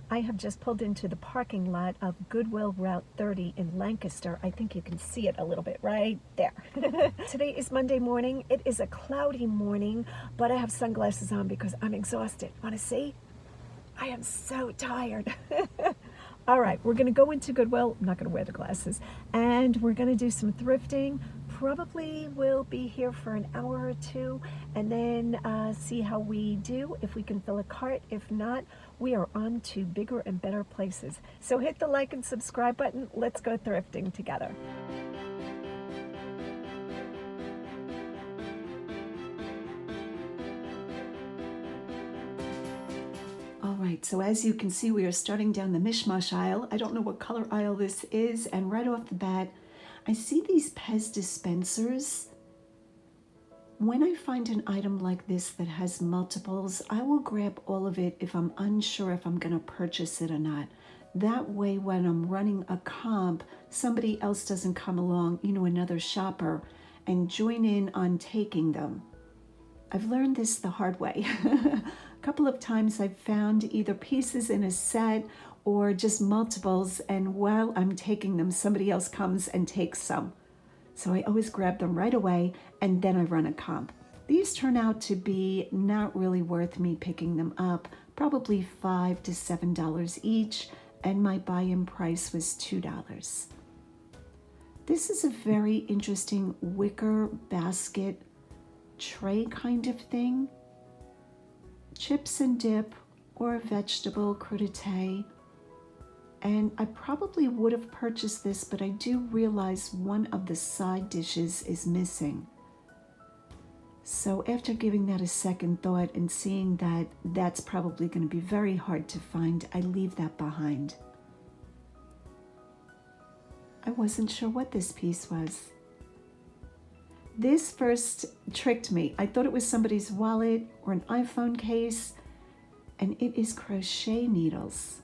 I have just pulled into the parking lot of Goodwill Route 30 in Lancaster. I think you can see it a little bit right there. Today is Monday morning. It is a cloudy morning, but I have sunglasses on because I'm exhausted. Want to see? I am so tired. All right, we're going to go into Goodwill. I'm not going to wear the glasses. And we're going to do some thrifting. Probably will be here for an hour or two and then see how we do, if we can fill a cart. If not, we are on to bigger and better places. So hit the like and subscribe button. Let's go thrifting together. All right, so as you can see, we are starting down the mishmash aisle. I don't know what color aisle this is, and right off the bat, I see these Pez dispensers. When I find an item like this that has multiples, I will grab all of it if I'm unsure if I'm going to purchase it or not. That way, when I'm running a comp, somebody else doesn't come along, another shopper, and join in on taking them. I've learned this the hard way. A couple of times I've found either pieces in a set or just multiples, and while I'm taking them, somebody else comes and takes some. So I always grab them right away, and then I run a comp. These turn out to be not really worth me picking them up, probably $5 to $7 each, and my buy-in price was $2. This is a very interesting wicker basket tray kind of thing. Chips and dip or vegetable crudité. And I probably would have purchased this, but I do realize one of the side dishes is missing. So after giving that a second thought and seeing that that's probably going to be very hard to find, I leave that behind. I wasn't sure what this piece was. This first tricked me. I thought it was somebody's wallet or an iPhone case, and it is crochet needles.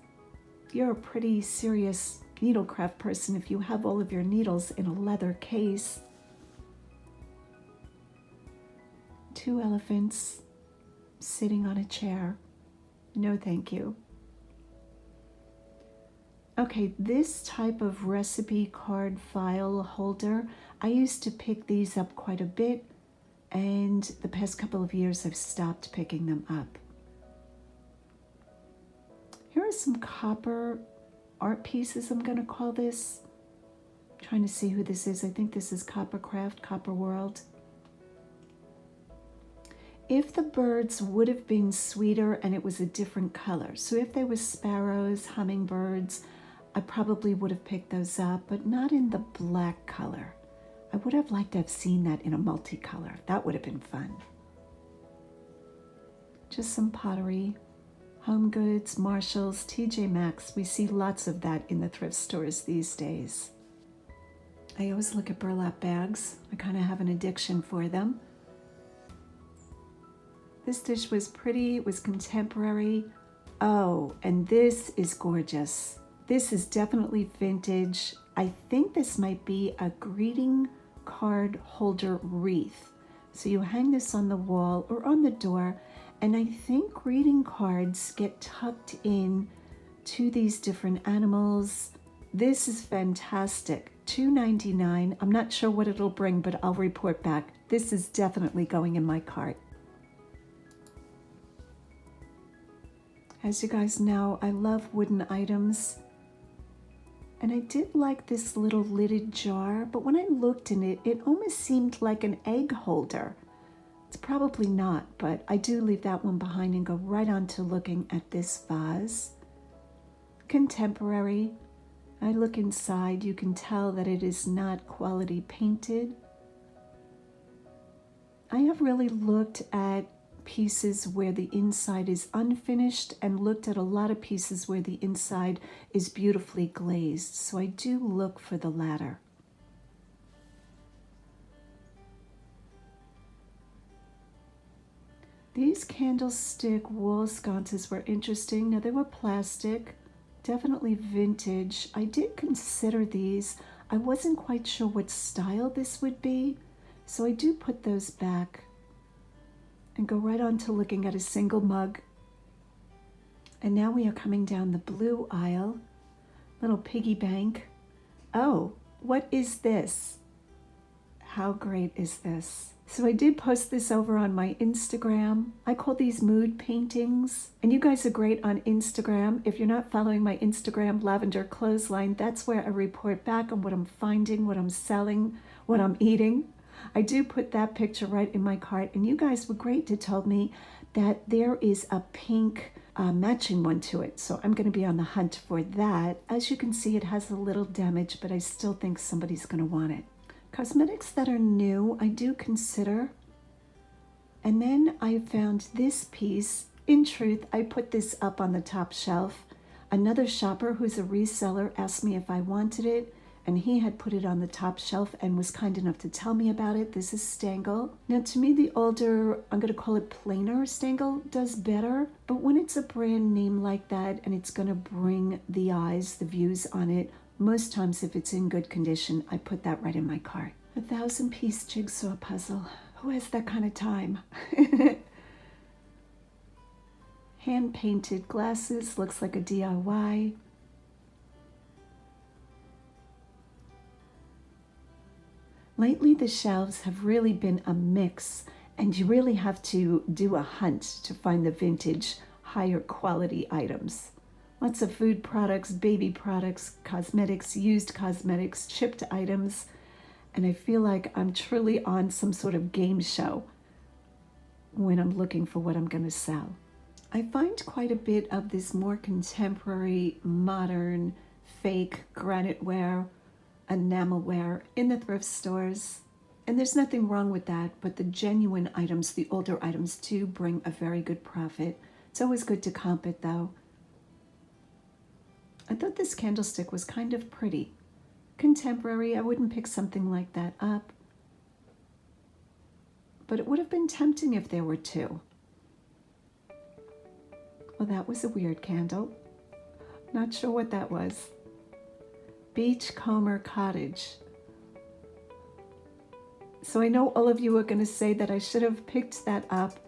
You're a pretty serious needlecraft person if you have all of your needles in a leather case. 2 elephants sitting on a chair. No, thank you. Okay, this type of recipe card file holder, I used to pick these up quite a bit, and the past couple of years I've stopped picking them up. Here are some copper art pieces, I'm going to call this. I'm trying to see who this is. I think this is Coppercraft, Copper World. If the birds would have been sweeter and it was a different color, so if they were sparrows, hummingbirds, I probably would have picked those up, but not in the black color. I would have liked to have seen that in a multicolor. That would have been fun. Just some pottery. Home Goods, Marshalls, TJ Maxx. We see lots of that in the thrift stores these days. I always look at burlap bags. I kind of have an addiction for them. This dish was pretty, it was contemporary. Oh, and this is gorgeous. This is definitely vintage. I think this might be a greeting card holder wreath. So you hang this on the wall or on the door, and I think greeting cards get tucked in to these different animals. This is fantastic. $2.99. I'm not sure what it'll bring, but I'll report back. This is definitely going in my cart. As you guys know, I love wooden items. And I did like this little lidded jar, but when I looked in it, it almost seemed like an egg holder. It's probably not, but I do leave that one behind and go right on to looking at this vase. Contemporary. I look inside, you can tell that it is not quality painted. I have really looked at pieces where the inside is unfinished and looked at a lot of pieces where the inside is beautifully glazed. So I do look for the latter. These candlestick wall sconces were interesting. Now they were plastic, definitely vintage. I did consider these. I wasn't quite sure what style this would be, so I do put those back and go right on to looking at a single mug. And now we are coming down the blue aisle. Little piggy bank. Oh, what is this? How great is this? So I did post this over on my Instagram. I call these mood paintings. And you guys are great on Instagram. If you're not following my Instagram, Lavenderclothesline, that's where I report back on what I'm finding, what I'm selling, what I'm eating. I do put that picture right in my cart. And you guys were great to tell me that there is a pink matching one to it. So I'm going to be on the hunt for that. As you can see, it has a little damage, but I still think somebody's going to want it. Cosmetics that are new, I do consider. And then I found this piece. In truth, I put this up on the top shelf. Another shopper who's a reseller asked me if I wanted it, and he had put it on the top shelf and was kind enough to tell me about it. This is Stangle. Now, to me, the older, I'm going to call it plainer Stangle, does better. But when it's a brand name like that and it's going to bring the eyes, the views on it, most times, if it's in good condition, I put that right in my cart. 1,000-piece jigsaw puzzle. Who has that kind of time? Hand-painted glasses. Looks like a DIY. Lately, the shelves have really been a mix, and you really have to do a hunt to find the vintage, higher quality items. Lots of food products, baby products, cosmetics, used cosmetics, chipped items. And I feel like I'm truly on some sort of game show when I'm looking for what I'm going to sell. I find quite a bit of this more contemporary, modern, fake graniteware, enamelware in the thrift stores. And there's nothing wrong with that, but the genuine items, the older items, do bring a very good profit. It's always good to comp it though. I thought this candlestick was kind of pretty. Contemporary, I wouldn't pick something like that up. But it would have been tempting if there were two. Well, that was a weird candle. Not sure what that was. Beachcomber Cottage. So I know all of you are going to say that I should have picked that up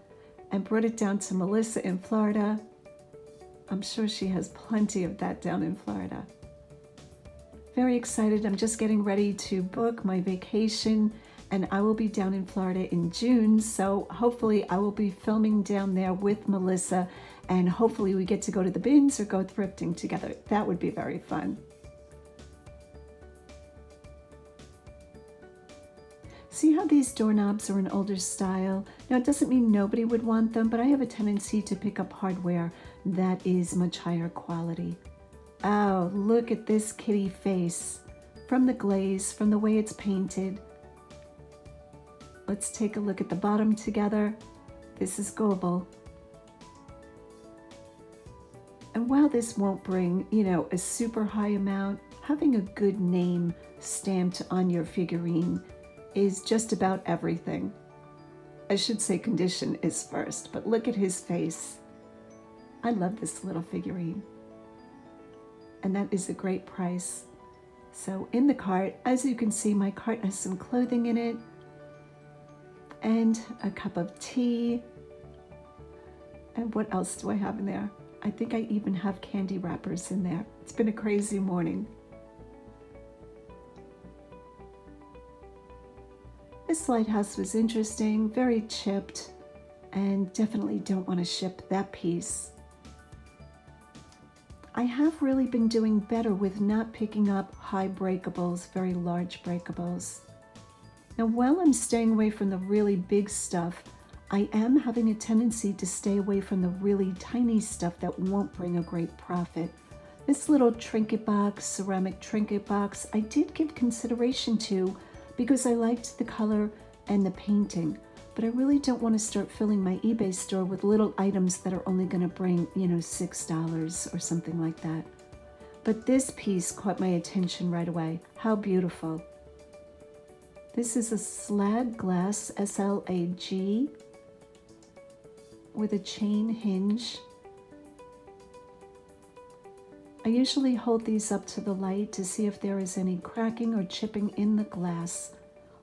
and brought it down to Mellissa in Florida. I'm sure she has plenty of that down in Florida. Very excited. I'm just getting ready to book my vacation, and I will be down in Florida in June. So hopefully I will be filming down there with Mellissa, and hopefully we get to go to the bins or go thrifting together. That would be very fun. See how these doorknobs are an older style? Now, it doesn't mean nobody would want them, but I have a tendency to pick up hardware that is much higher quality. Oh, look at this kitty face. From the glaze, from the way it's painted. Let's take a look at the bottom together. This is Goodwill. And while this won't bring, a super high amount, having a good name stamped on your figurine is just about everything. I should say condition is first, but look at his face. I love this little figurine. And that is a great price. So in the cart, as you can see, my cart has some clothing in it and a cup of tea. And what else do I have in there? I think I even have candy wrappers in there. It's been a crazy morning. This lighthouse was interesting, very chipped, and definitely don't want to ship that piece. I have really been doing better with not picking up high breakables, very large breakables. Now, while I'm staying away from the really big stuff, I am having a tendency to stay away from the really tiny stuff that won't bring a great profit. This little trinket box, ceramic trinket box, I did give consideration to because I liked the color and the painting, but I really don't want to start filling my eBay store with little items that are only going to bring, $6 or something like that. But this piece caught my attention right away. How beautiful. This is a slag glass, SLAG, with a chain hinge. I usually hold these up to the light to see if there is any cracking or chipping in the glass.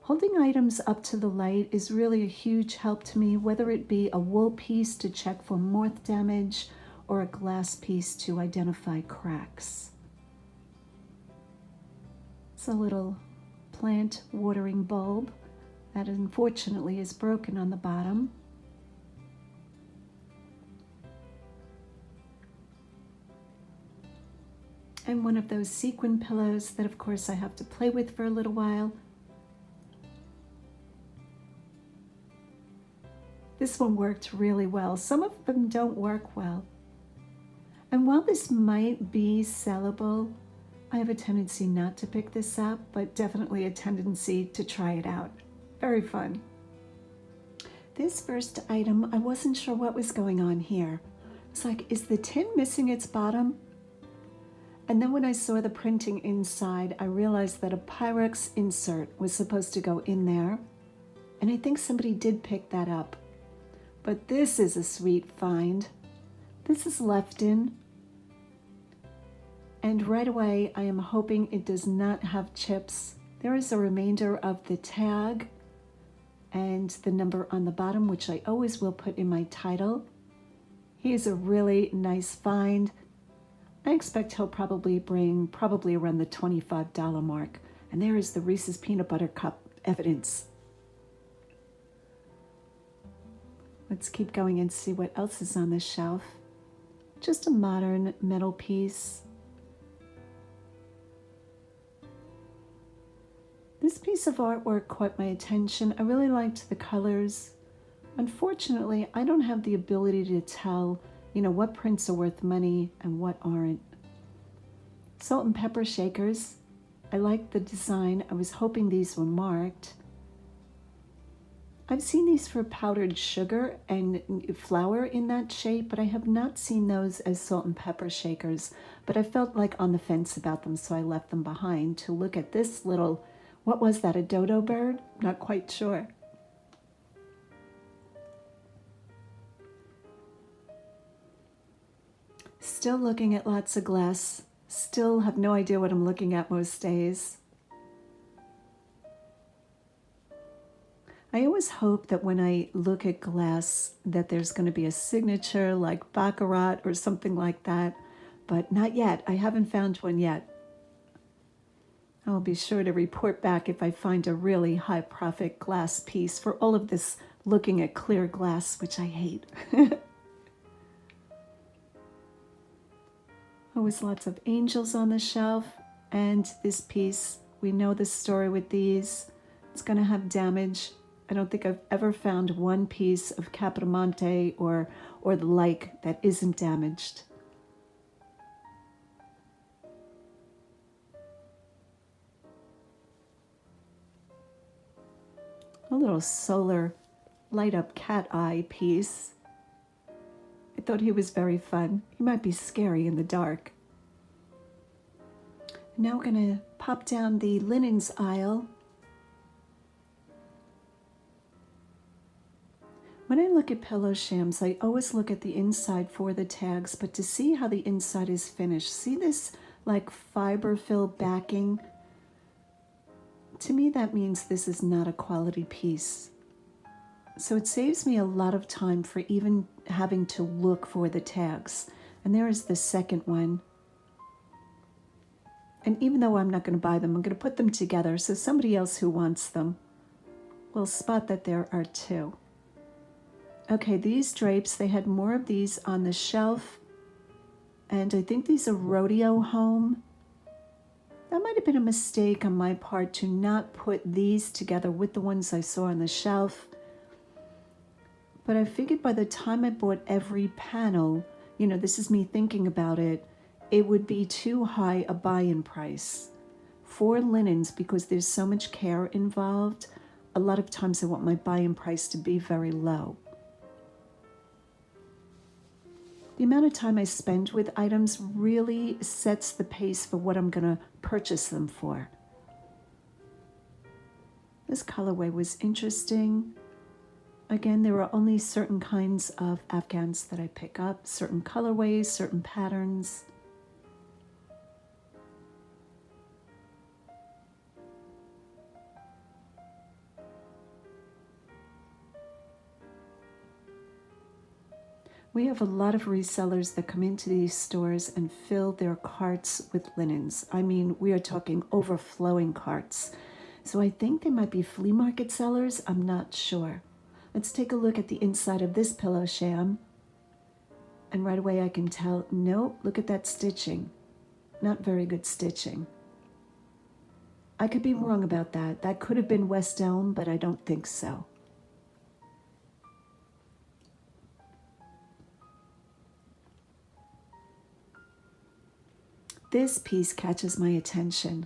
Holding items up to the light is really a huge help to me, whether it be a wool piece to check for moth damage or a glass piece to identify cracks. It's a little plant watering bulb that unfortunately is broken on the bottom. And one of those sequin pillows that of course I have to play with for a little while. This one worked really well. Some of them don't work well. And while this might be sellable, I have a tendency not to pick this up, but definitely a tendency to try it out. Very fun. This first item, I wasn't sure what was going on here. It's like, is the tin missing its bottom? And then when I saw the printing inside, I realized that a Pyrex insert was supposed to go in there. And I think somebody did pick that up. But this is a sweet find. This is left in. And right away, I am hoping it does not have chips. There is a remainder of the tag and the number on the bottom, which I always will put in my title. He is a really nice find. I expect he'll probably bring around the $25 mark. And there is the Reese's Peanut Butter Cup evidence. Let's keep going and see what else is on this shelf. Just a modern metal piece. This piece of artwork caught my attention. I really liked the colors. Unfortunately, I don't have the ability to tell, what prints are worth money and what aren't. Salt and pepper shakers. I liked the design. I was hoping these were marked. I've seen these for powdered sugar and flour in that shape, but I have not seen those as salt and pepper shakers. But I felt like on the fence about them, so I left them behind to look at this little, what was that, a dodo bird? Not quite sure. Still looking at lots of glass. Still have no idea what I'm looking at most days. I always hope that when I look at glass that there's going to be a signature like Baccarat or something like that, but not yet. I haven't found one yet. I'll be sure to report back if I find a really high profit glass piece for all of this looking at clear glass, which I hate. Always lots of angels on the shelf, and this piece, we know the story with these. It's going to have damage. I don't think I've ever found one piece of Capodimonte or the like that isn't damaged. A little solar light up cat eye piece. I thought he was very fun. He might be scary in the dark. Now we're going to pop down the linens aisle. When I look at pillow shams, I always look at the inside for the tags, but to see how the inside is finished, see this like fiber fill backing? To me, that means this is not a quality piece. So it saves me a lot of time for even having to look for the tags. And there is the second one. And even though I'm not going to buy them, I'm going to put them together so somebody else who wants them will spot that there are two. Okay, these drapes, they had more of these on the shelf. And I think these are Rodeo Home. That might have been a mistake on my part to not put these together with the ones I saw on the shelf. But I figured by the time I bought every panel, this is me thinking about it, it would be too high a buy-in price. For linens, because there's so much care involved, a lot of times I want my buy-in price to be very low. The amount of time I spend with items really sets the pace for what I'm going to purchase them for. This colorway was interesting. Again, there are only certain kinds of Afghans that I pick up, certain colorways, certain patterns. We have a lot of resellers that come into these stores and fill their carts with linens. I mean, we are talking overflowing carts. So I think they might be flea market sellers. I'm not sure. Let's take a look at the inside of this pillow sham. And right away I can tell, nope, look at that stitching. Not very good stitching. I could be wrong about that. That could have been West Elm, but I don't think so. This piece catches my attention.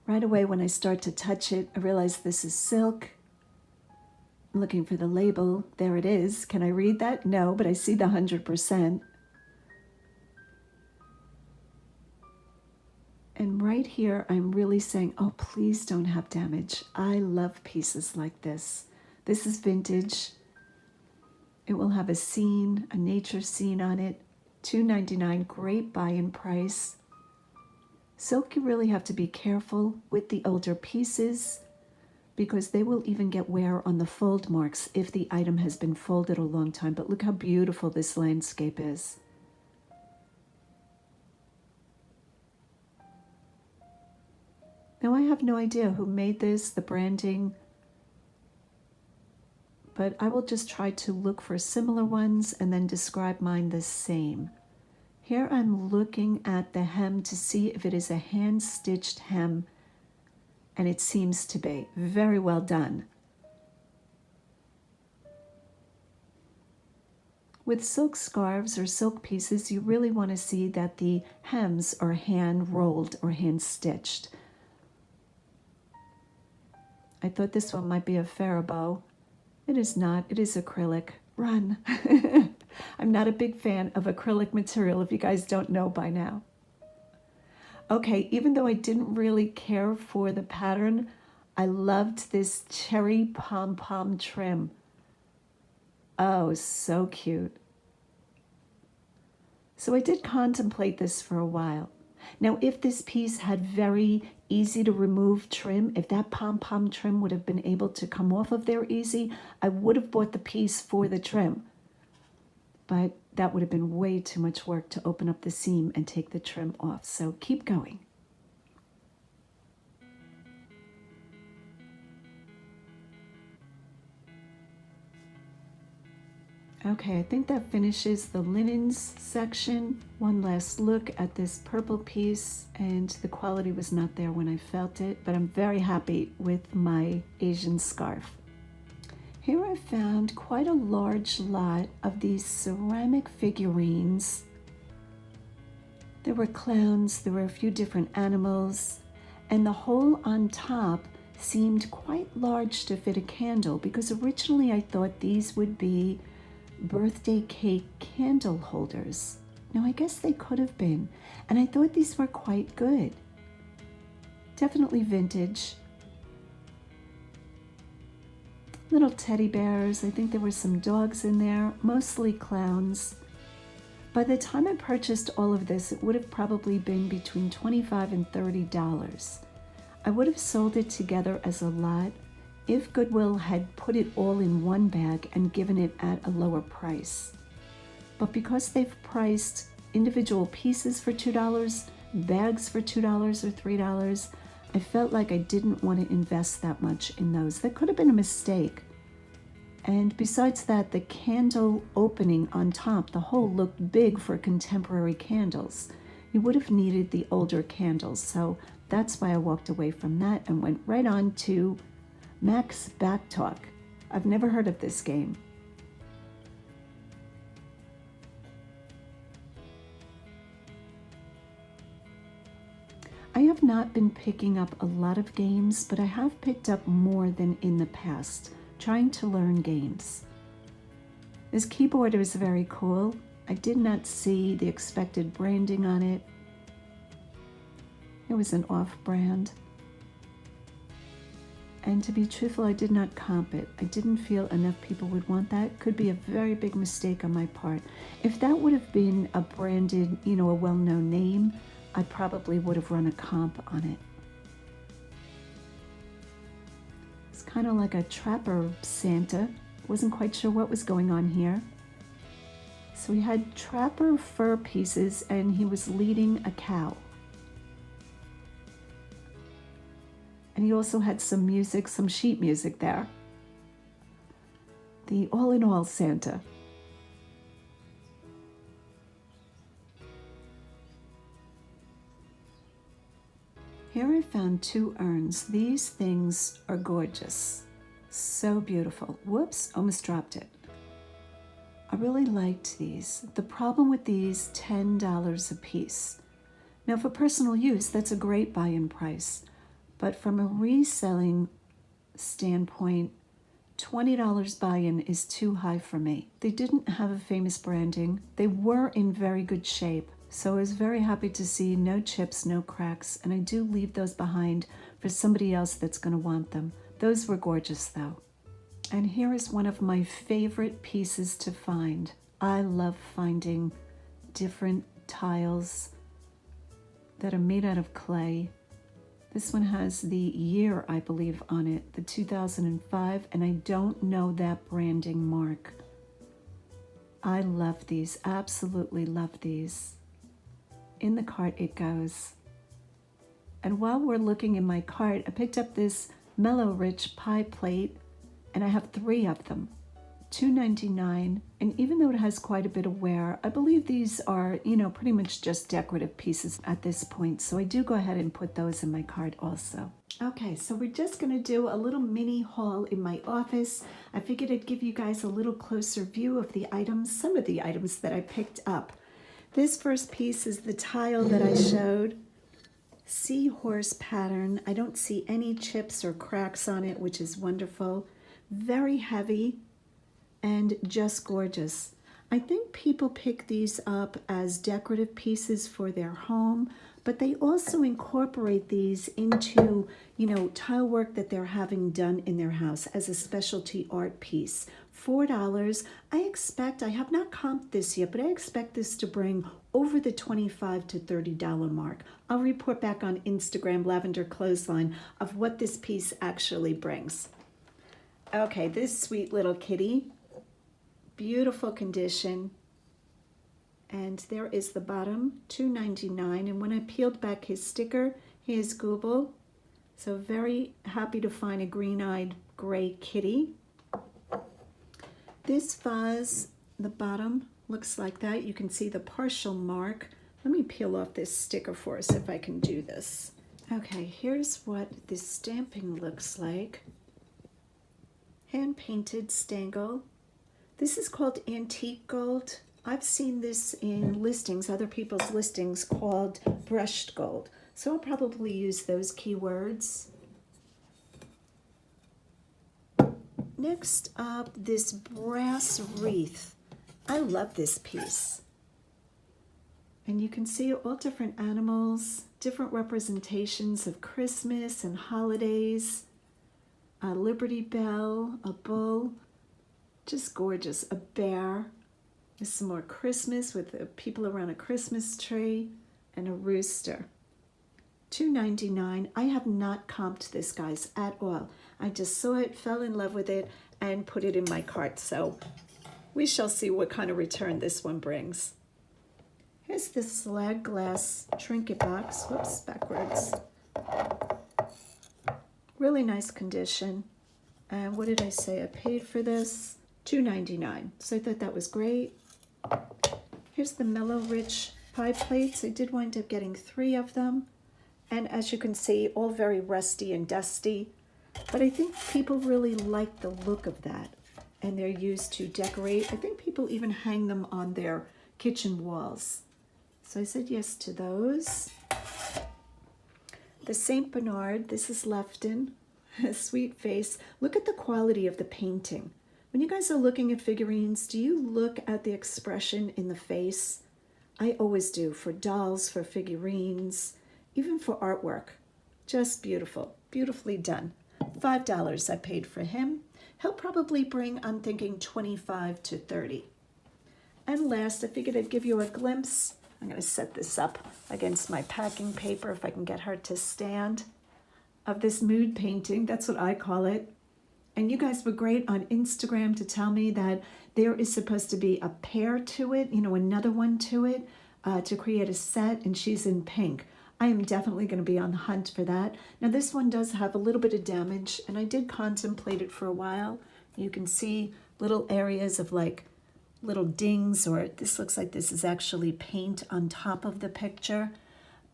Right away when I start to touch it, I realize this is silk. I'm looking for the label. There it is. Can I read that? No, but I see the 100%. And right here, I'm really saying, oh, please don't have damage. I love pieces like this. This is vintage. It will have a scene, a nature scene on it. $2.99, great buy-in price. Silk, you really have to be careful with the older pieces because they will even get wear on the fold marks if the item has been folded a long time. But look how beautiful this landscape is. Now, I have no idea who made this, the branding, but I will just try to look for similar ones and then describe mine the same. Here I'm looking at the hem to see if it is a hand-stitched hem, and it seems to be. Very well done. With silk scarves or silk pieces, you really want to see that the hems are hand-rolled or hand-stitched. I thought this one might be a Faribault. It is not. It is acrylic. Run. I'm not a big fan of acrylic material, if you guys don't know by now. Okay, even though I didn't really care for the pattern, I loved this cherry pom-pom trim. Oh, so cute. So I did contemplate this for a while. Now, if this piece had very easy to remove trim, if that pom-pom trim would have been able to come off of there easy, I would have bought the piece for the trim. But that would have been way too much work to open up the seam and take the trim off. So keep going. Okay, I think that finishes the linens section. One last look at this purple piece, and the quality was not there when I felt it, but I'm very happy with my Asian scarf. Here I found quite a large lot of these ceramic figurines. There were clowns, there were a few different animals, and the hole on top seemed quite large to fit a candle because originally I thought these would be birthday cake candle holders. Now I guess they could have been, and I thought these were quite good. Definitely vintage. Little teddy bears. I think there were some dogs in there, mostly clowns. By the time I purchased all of this, it would have probably been between $25 and $30. I would have sold it together as a lot if Goodwill had put it all in one bag and given it at a lower price. But because they've priced individual pieces for $2, bags for $2 or $3, I felt like I didn't want to invest that much in those. That could have been a mistake. And besides that, the candle opening on top, the hole looked big for contemporary candles. You would have needed the older candles. So that's why I walked away from that and went right on to Max Back Talk. I've never heard of this game. I have not been picking up a lot of games, but I have picked up more than in the past, trying to learn games. This keyboard is very cool. I did not see the expected branding on it. It was an off-brand. And to be truthful, I did not comp it. I didn't feel enough people would want that. Could be a very big mistake on my part. If that would have been a branded, a well-known name, I probably would have run a comp on it. It's kind of like a trapper Santa. Wasn't quite sure what was going on here. So he had trapper fur pieces and he was leading a cow. And he also had some music, some sheet music there. The all-in-all Santa. Here I found 2 urns. These things are gorgeous. So beautiful. Whoops, almost dropped it. I really liked these. The problem with these, $10 a piece. Now for personal use, that's a great buy-in price. But from a reselling standpoint, $20 buy-in is too high for me. They didn't have a famous branding. They were in very good shape. So I was very happy to see no chips, no cracks, and I do leave those behind for somebody else that's going to want them. Those were gorgeous though. And here is one of my favorite pieces to find. I love finding different tiles that are made out of clay. This one has the year, I believe, on it, the 2005, and I don't know that branding mark. I love these, absolutely love these. In the cart it goes. And while we're looking in my cart, I picked up this Mellow Rich pie plate, and I have 3 of them. $2.99, and even though it has quite a bit of wear, I believe these are, pretty much just decorative pieces at this point, so I do go ahead and put those in my cart also. Okay, so we're just going to do a little mini haul in my office. I figured I'd give you guys a little closer view of the items, some of the items that I picked up. This first piece is the tile that I showed. Seahorse pattern. I don't see any chips or cracks on it, which is wonderful. Very heavy and just gorgeous. I think people pick these up as decorative pieces for their home, but they also incorporate these into, tile work that they're having done in their house as a specialty art piece. $4. I have not comped this yet, but I expect this to bring over the $25 to $30 mark. I'll report back on Instagram, Lavenderclothesline, of what this piece actually brings. Okay, this sweet little kitty, beautiful condition. And there is the bottom, $2.99. And when I peeled back his sticker, here's Goodwill. So very happy to find a green-eyed gray kitty. This vase, the bottom looks like that. You can see the partial mark. Let me peel off this sticker for us if I can do this. Okay, here's what this stamping looks like. Hand-painted stangle. This is called antique gold. I've seen this in listings, other people's listings, called brushed gold. So I'll probably use those keywords. Next up, this brass wreath. I love this piece. And you can see all different animals, different representations of Christmas and holidays. A Liberty Bell, a bull, just gorgeous. A bear. There's some more Christmas with the people around a Christmas tree, and a rooster. $2.99. I have not comped this, guys, at all. I just saw it, fell in love with it, and put it in my cart. So we shall see what kind of return this one brings. Here's the slag glass trinket box. Whoops, backwards. Really nice condition. And what did I say? I paid for this $2.99. So I thought that was great. Here's the Mellow Rich pie plates. I did wind up getting 3 of them. And as you can see, all very rusty and dusty. But I think people really like the look of that. And they're used to decorate. I think people even hang them on their kitchen walls. So I said yes to those. The St. Bernard, this is Lefton. Sweet face. Look at the quality of the painting. When you guys are looking at figurines, do you look at the expression in the face? I always do, for dolls, for figurines, even for artwork. Just beautiful, beautifully done. $5 I paid for him. He'll probably bring, I'm thinking, 25 to 30. And last, I figured I'd give you a glimpse. I'm going to set this up against my packing paper if I can get her to stand, of this mood painting. That's what I call it. And you guys were great on Instagram to tell me that there is supposed to be a pair to it, you know, another one to it, to create a set, and she's in pink. I am definitely going to be on the hunt for that. Now this one does have a little bit of damage, and I did contemplate it for a while. You can see little areas of like little dings, or this looks like this is actually paint on top of the picture.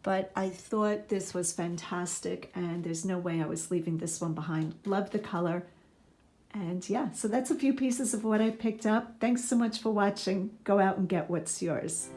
But I thought this was fantastic, and there's no way I was leaving this one behind. Love the color. And yeah, so that's a few pieces of what I picked up. Thanks so much for watching. Go out and get what's yours.